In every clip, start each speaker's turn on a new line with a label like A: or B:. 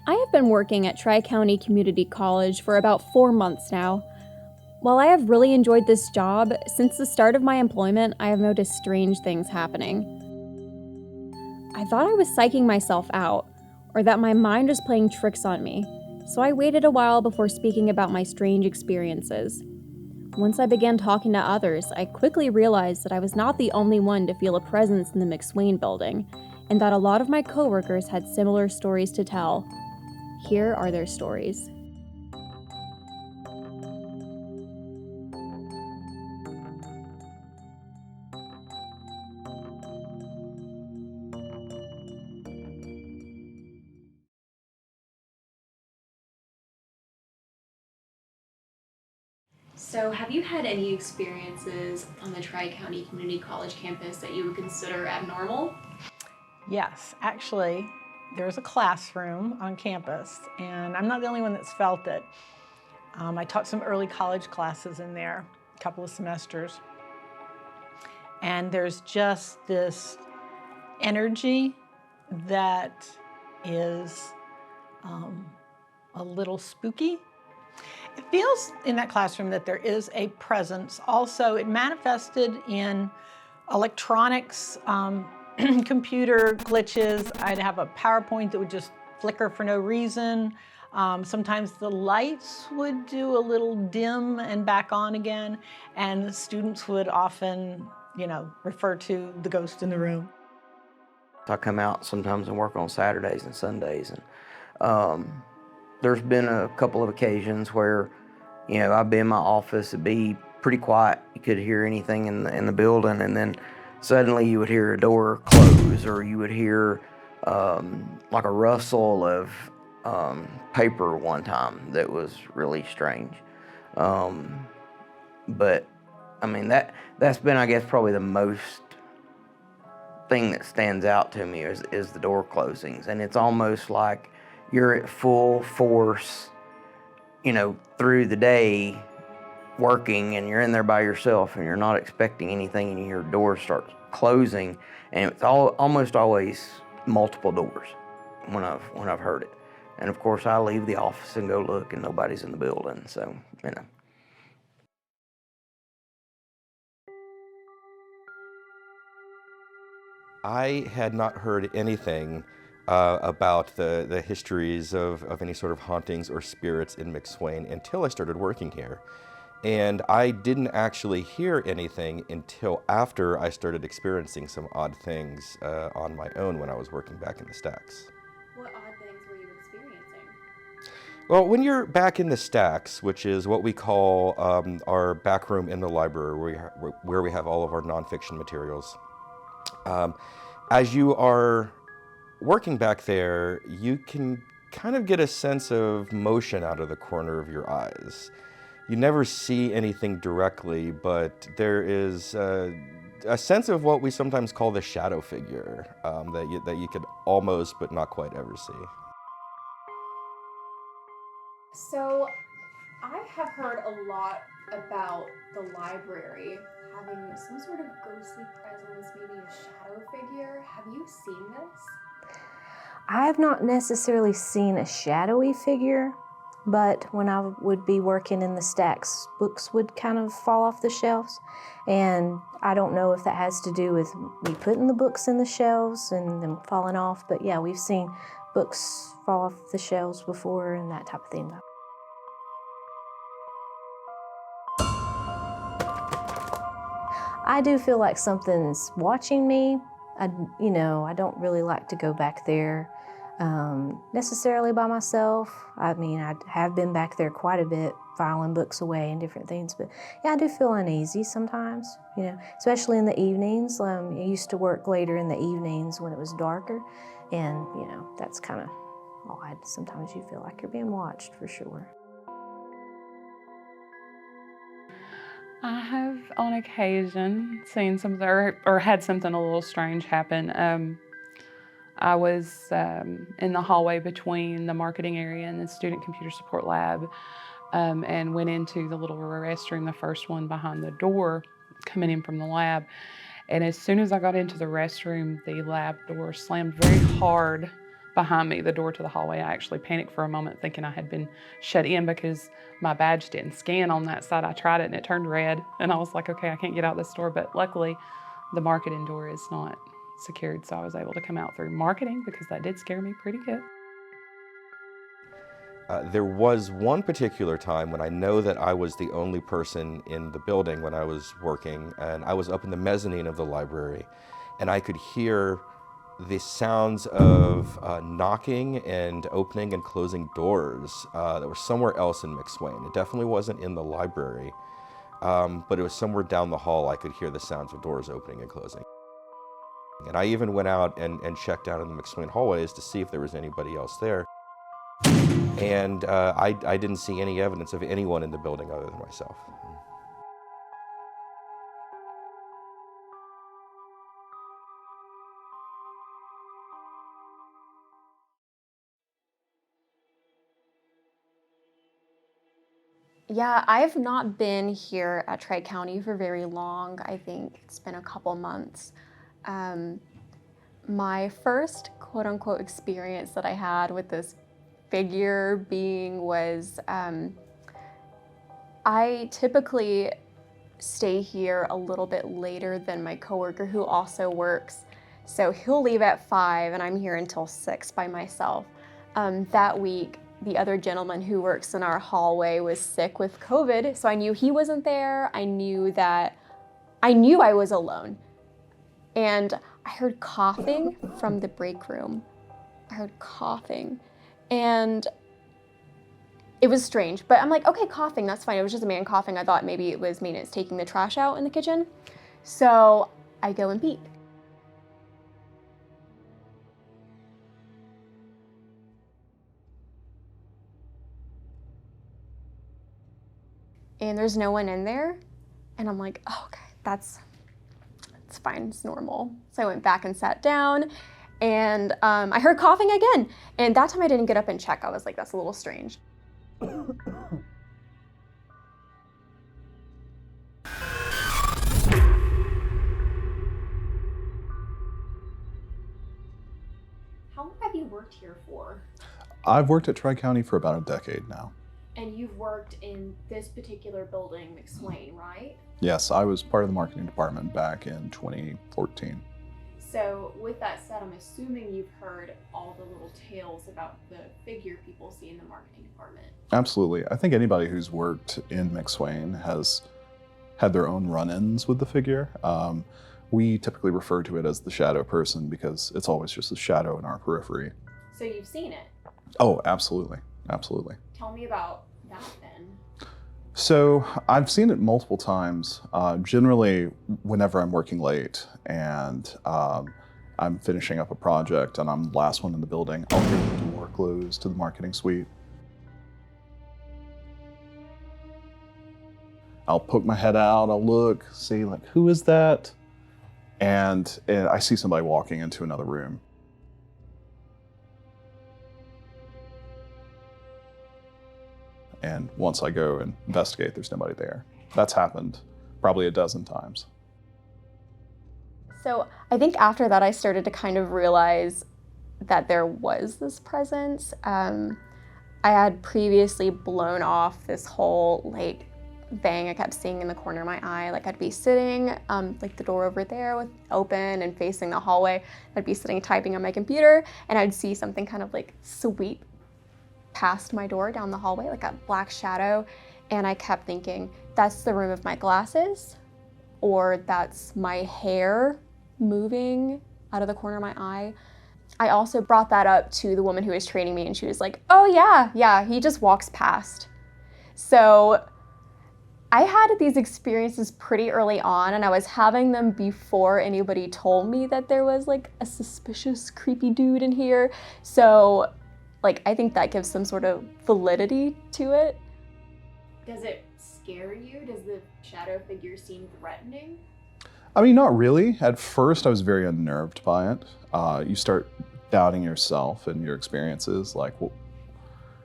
A: I have been working at Tri-County Community College for about 4 months now. While I have really enjoyed this job, since the start of my employment, I have noticed strange things happening. I thought I was psyching myself out, or that my mind was playing tricks on me, so I waited a while before speaking about my strange experiences. Once I began talking to others, I quickly realized that I was not the only one to feel a presence in the McSwain building, and that a lot of my coworkers had similar stories to tell. Here are their stories.
B: So have you had any experiences on the Tri-County Community College campus that you would consider abnormal?
C: Yes, actually, there's a classroom on campus, and I'm not the only one that's felt it. I taught some early college classes in there, a couple of semesters, and there's just this energy that is a little spooky. It feels in that classroom that there is a presence. Also, it manifested in electronics, computer glitches. I'd have a PowerPoint that would just flicker for no reason. Sometimes the lights would do a little dim and back on again, and the students would often, refer to the ghost in the room.
D: I come out sometimes and work on Saturdays and Sundays, and there's been a couple of occasions where, I'd be in my office, it'd be pretty quiet. You could hear anything in the building, and then suddenly you would hear a door close, or you would hear like a rustle of paper one time that was really strange. But I mean, that's been, I guess, probably the most thing that stands out to me is the door closings, and it's almost like you're at full force, through the day working, and you're in there by yourself, and you're not expecting anything, and your door starts closing, and it's almost always multiple doors when I've heard it. And of course, I leave the office and go look, and nobody's in the building. So,
E: I had not heard anything about the histories of any sort of hauntings or spirits in McSwain until I started working here. And I didn't actually hear anything until after I started experiencing some odd things on my own when I was working back in the stacks.
B: What odd things were you experiencing?
E: Well, when you're back in the stacks, which is what we call our back room in the library, where we have all of our nonfiction materials, as you are working back there, you can kind of get a sense of motion out of the corner of your eyes. You never see anything directly, but there is a sense of what we sometimes call the shadow figure that you could almost but not quite ever see.
B: So I have heard a lot about the library having some sort of ghostly presence, maybe a shadow figure. Have you seen this?
F: I've not necessarily seen a shadowy figure, but when I would be working in the stacks, books would kind of fall off the shelves. And I don't know if that has to do with me putting the books in the shelves and them falling off, but yeah, we've seen books fall off the shelves before and that type of thing. I do feel like something's watching me. I don't really like to go back there necessarily by myself. I mean, I have been back there quite a bit, filing books away and different things, but yeah, I do feel uneasy sometimes, especially in the evenings. I used to work later in the evenings when it was darker, and that's kind of odd. Sometimes you feel like you're being watched, for sure.
G: I have on occasion seen something or had something a little strange happen. I was in the hallway between the marketing area and the student computer support lab, and went into the little restroom, the first one behind the door coming in from the lab. And as soon as I got into the restroom, the lab door slammed very hard behind me, the door to the hallway. I actually panicked for a moment thinking I had been shut in because my badge didn't scan on that side. I tried it and it turned red and I was like, okay, I can't get out this door. But luckily the marketing door is not secured, so I was able to come out through marketing because that did scare me pretty good.
E: There was one particular time when I know that I was the only person in the building when I was working, and I was up in the mezzanine of the library, and I could hear the sounds of knocking and opening and closing doors that were somewhere else in McSwain. It definitely wasn't in the library, but it was somewhere down the hall. I could hear the sounds of doors opening and closing. And I even went out and checked out in the McSwain hallways to see if there was anybody else there. And I didn't see any evidence of anyone in the building other than myself.
B: Yeah, I've not been here at Tri-County for very long. I think it's been a couple months. My first quote-unquote experience that I had with this figure being was I typically stay here a little bit later than my coworker who also works. So he'll leave at 5 and I'm here until 6 by myself. That week, the other gentleman who works in our hallway was sick with COVID, so I knew he wasn't there. I knew I was alone. And I heard coughing from the break room. I heard coughing. And it was strange, but I'm like, okay, coughing, that's fine. It was just a man coughing. I thought maybe it was maintenance taking the trash out in the kitchen. So I go and peep. And there's no one in there. And I'm like, oh, okay, that's fine, it's normal. So I went back and sat down and I heard coughing again. And that time I didn't get up and check. I was like, that's a little strange. How long have you worked here for?
H: I've worked at Tri-County for about a decade now.
B: And you've worked in this particular building, McSwain, right?
H: Yes, I was part of the marketing department back in 2014.
B: So with that said, I'm assuming you've heard all the little tales about the figure people see in the marketing department.
H: Absolutely. I think anybody who's worked in McSwain has had their own run-ins with the figure. We typically refer to it as the shadow person because it's always just a shadow in our periphery.
B: So you've seen it?
H: Oh, absolutely. Absolutely.
B: Tell me about that then.
H: So I've seen it multiple times, generally whenever I'm working late and I'm finishing up a project and I'm the last one in the building, I'll hear the door close to the marketing suite. I'll poke my head out, I'll look, see like, who is that? And I see somebody walking into another room. And once I go and investigate, there's nobody there. That's happened probably a dozen times.
B: So I think after that, I started to kind of realize that there was this presence. I had previously blown off this whole like bang I kept seeing in the corner of my eye. Like I'd be sitting, like the door over there with open and facing the hallway. I'd be sitting typing on my computer and I'd see something kind of like sweep past my door down the hallway, like a black shadow. And I kept thinking, that's the rim of my glasses, or that's my hair moving out of the corner of my eye. I also brought that up to the woman who was training me and she was like, oh yeah, he just walks past. So I had these experiences pretty early on and I was having them before anybody told me that there was like a suspicious, creepy dude in here. So like, I think that gives some sort of validity to it. Does it scare you? Does the shadow figure seem threatening?
H: I mean, not really. At first, I was very unnerved by it. You start doubting yourself and your experiences, like, well,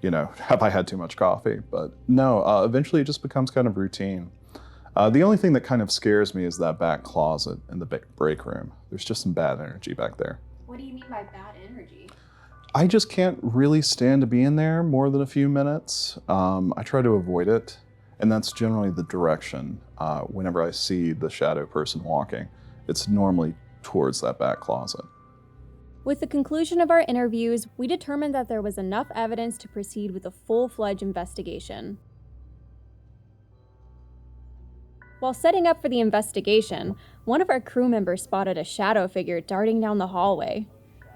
H: you know, have I had too much coffee? But no, eventually it just becomes kind of routine. The only thing that kind of scares me is that back closet in the break room. There's just some bad energy back there.
B: What do you mean by bad energy?
H: I just can't really stand to be in there more than a few minutes. I try to avoid it, and that's generally the direction. Whenever I see the shadow person walking, it's normally towards that back closet.
A: With the conclusion of our interviews, we determined that there was enough evidence to proceed with a full-fledged investigation. While setting up for the investigation, one of our crew members spotted a shadow figure darting down the hallway.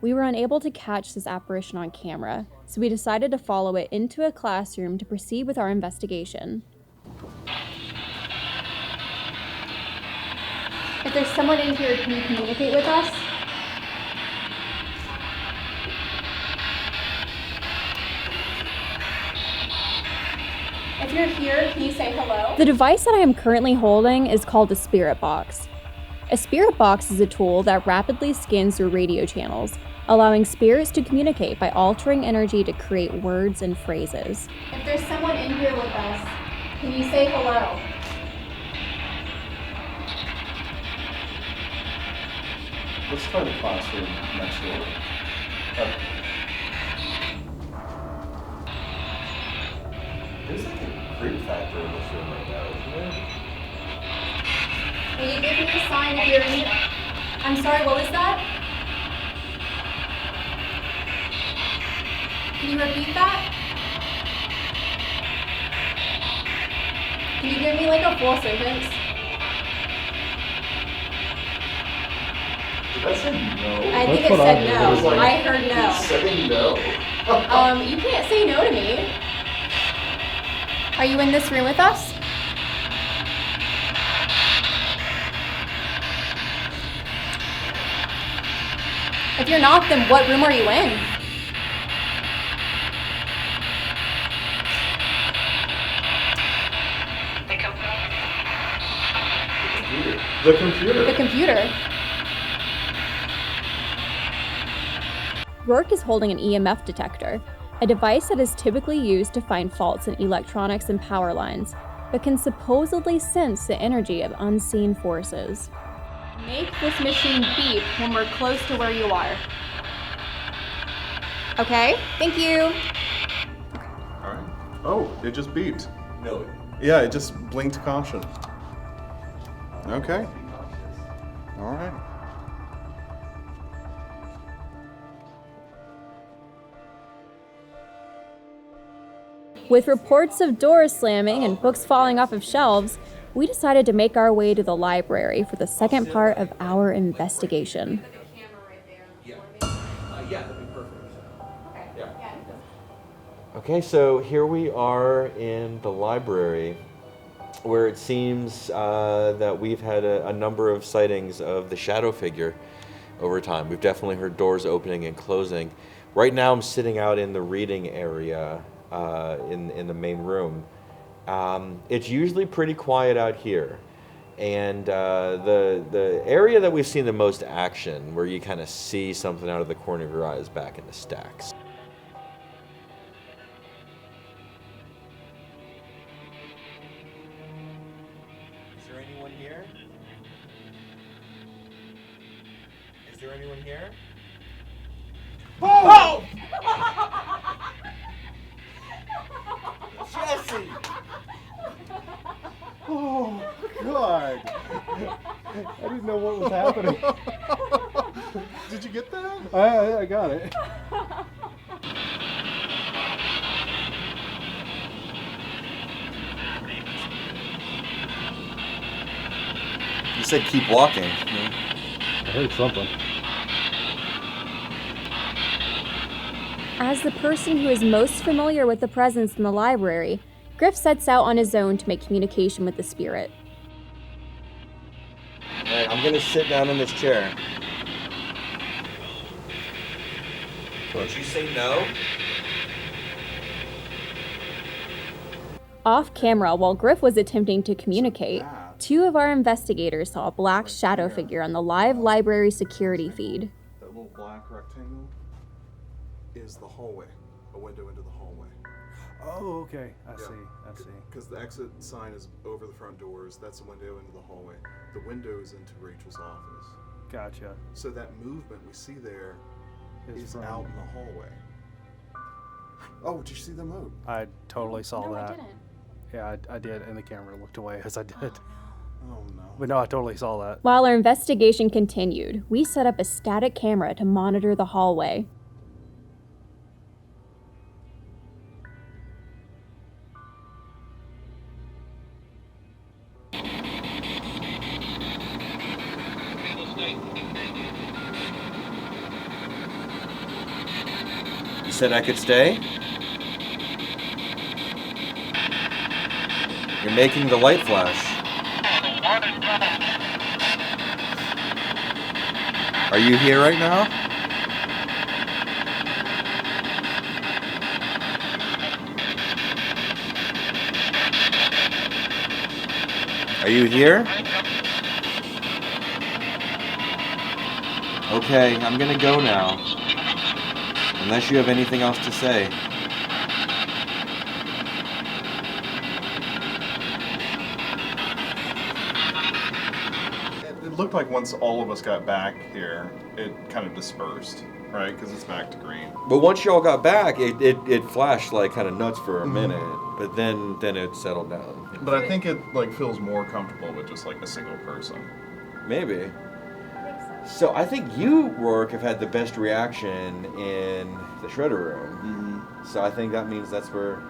A: We were unable to catch this apparition on camera, so we decided to follow it into a classroom to proceed with our investigation.
B: If there's someone in here, can you communicate with us? If you're here, can you say hello?
A: The device that I am currently holding is called a spirit box. A spirit box is a tool that rapidly scans through radio channels, allowing spirits to communicate by altering energy to create words and phrases.
B: If there's someone in here with us, can you say hello?
H: Let's try the classroom next door.
E: There's like a creep factor in this room right now, isn't there?
B: Will you give me a sign if you're in here? I'm sorry, what was that? Can you repeat that? Can you give me like a full sentence?
H: Did that say no?
B: I think it
H: That's what
B: said
H: I
B: no.
H: heard. It was like,
B: I heard no.
H: It's saying no.
B: You can't say no to me. Are you in this room with us? If you're not, then what room are you in?
H: The computer.
B: The computer.
A: Rourke is holding an EMF detector, a device that is typically used to find faults in electronics and power lines, but can supposedly sense the energy of unseen forces.
B: Make this machine beep when we're close to where you are. Okay, thank you.
H: All right. Oh, it just beeped.
E: No.
H: Yeah, it just blinked caution. Okay. All right.
A: With reports of doors slamming and books falling off of shelves, we decided to make our way to the library for the second part of our investigation.
E: Yeah, that'd be perfect. Yeah. Okay, so here we are in the library, where it seems that we've had a number of sightings of the shadow figure over time. We've definitely heard doors opening and closing. Right now I'm sitting out in the reading area in the main room. It's usually pretty quiet out here. And the area that we've seen the most action, where you kind of see something out of the corner of your eye, is back in the stacks. Is there anyone here? Is there anyone here? Oh! Jesse!
H: Oh, God. I didn't know what was happening. Did you get that? I got it.
I: You said keep walking.
H: I heard something.
A: As the person who is most familiar with the presence in the library, Griff sets out on his own to make communication with the spirit.
E: All right, I'm gonna sit down in this chair. Did you say no?
A: Off camera, while Griff was attempting to communicate, two of our investigators saw a black shadow figure on the live library security feed.
H: That little black rectangle is the hallway, a window into the hallway.
J: Oh, okay. I see.
H: Because the exit sign is over the front doors. That's the window into the hallway. The window is into Rachel's office.
J: Gotcha.
H: So that movement we see there
I: He's out in the hallway. Oh, did you see the moat?
J: I totally saw
B: No,
J: that.
B: I didn't.
J: Yeah, I did, and the camera looked away as I did.
I: Oh no.
J: But no, I totally saw that.
A: While our investigation continued, we set up a static camera to monitor the hallway.
I: You said I could stay? You're making the light flash. Are you here right now? Are you here? Okay, I'm gonna go now. Unless you have anything else to say.
H: It looked like once all of us got back here, it kind of dispersed, right? Because it's back to green.
I: But once y'all got back, it flashed like kind of nuts for a minute, but then it settled down.
H: But I think it like feels more comfortable with just like a single person.
I: Maybe. So I think you, Rourke, have had the best reaction in the shredder room. So I think that means that's where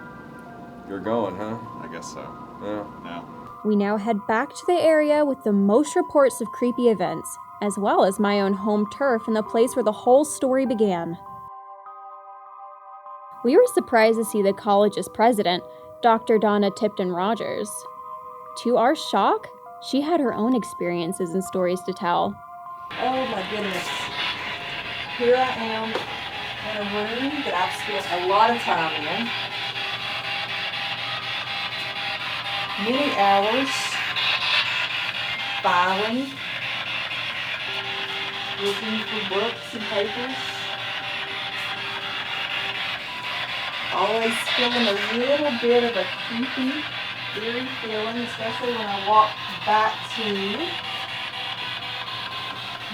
I: you're going, huh?
H: I guess so.
I: Yeah.
H: Yeah.
A: We now head back to the area with the most reports of creepy events, as well as my own home turf and the place where the whole story began. We were surprised to see the college's president, Dr. Donna Tipton Rogers. To our shock, she had her own experiences and stories to tell.
K: Oh my goodness. Here I am in a room that I've spent a lot of time in. Many hours filing, looking for books and papers. Always feeling a little bit of a creepy, eerie feeling, especially when I walk back to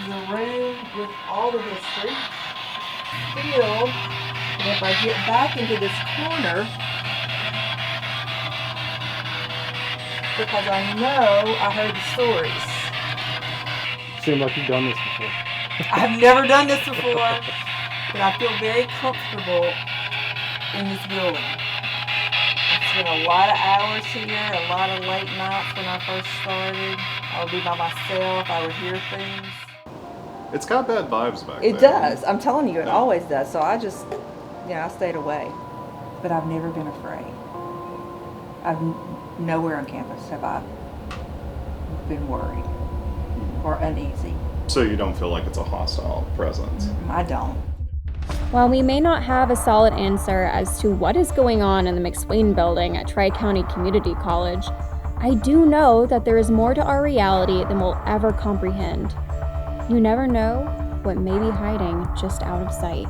K: the room with all the history. Feel that if I get back into this corner, because I know I heard the stories.
J: Seemed like you've done this before.
K: I've never done this before, but I feel very comfortable in this building. I spent a lot of hours here, a lot of late nights when I first started. I would be by myself, I would hear things.
H: It's got bad vibes back there.
K: It does. I'm telling you, it always does. So I just, I stayed away. But I've never been afraid. Nowhere on campus have I been worried or uneasy.
H: So you don't feel like it's a hostile presence?
K: I don't.
A: While we may not have a solid answer as to what is going on in the McSwain building at Tri-County Community College, I do know that there is more to our reality than we'll ever comprehend. You never know what may be hiding just out of sight.